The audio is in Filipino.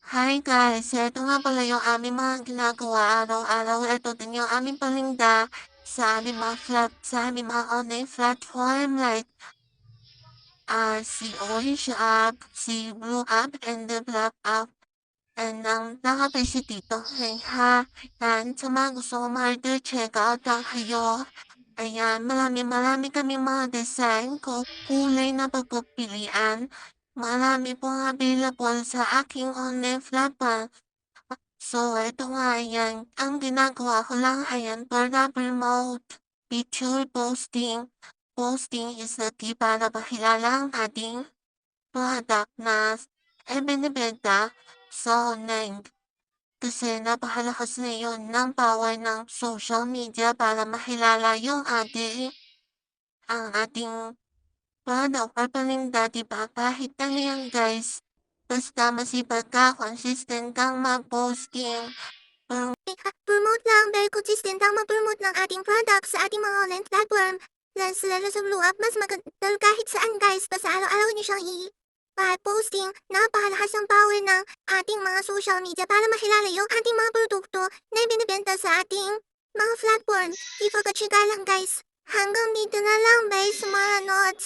Hi guys, eto nga pala yung aming mga ginagawa araw-araw. Eto din yung aming paninda sa aming mga sa aming mga online platform like si Orange App, si Blue App, and the Black App. And nakabay si Tito Hey ha. And sa mga gusto umorder, check out lang kayo. Ayan, marami kaming mga design ko, kulay na pagpipilian. Marami pong available sa aking online platform. So, eto nga ayan, ang ginagawa ko lang ayan para promote picture posting. Posting is the key para makilala ang ating product na ibinibenta sa online. Kasi napakalakas na yun ng power ng social media para makilala ang ating product or paninda, diba? Kahit ano yan guys, basta masipag ka, consistent kang mag-posting, promote lang dahil consistent ang mag-promote ng ating product sa ating mga online platform. Lalo sa Blue App, mas maganda kahit saan guys, basta araw-araw niyo siyang posting. Napakalakas ng power ng ating mga social media para makilala yung ating mga produkto na ibinibenta sa ating mga platform. Ipagkatsyaga lang guys. Hanggang dito na lang guys mga notes.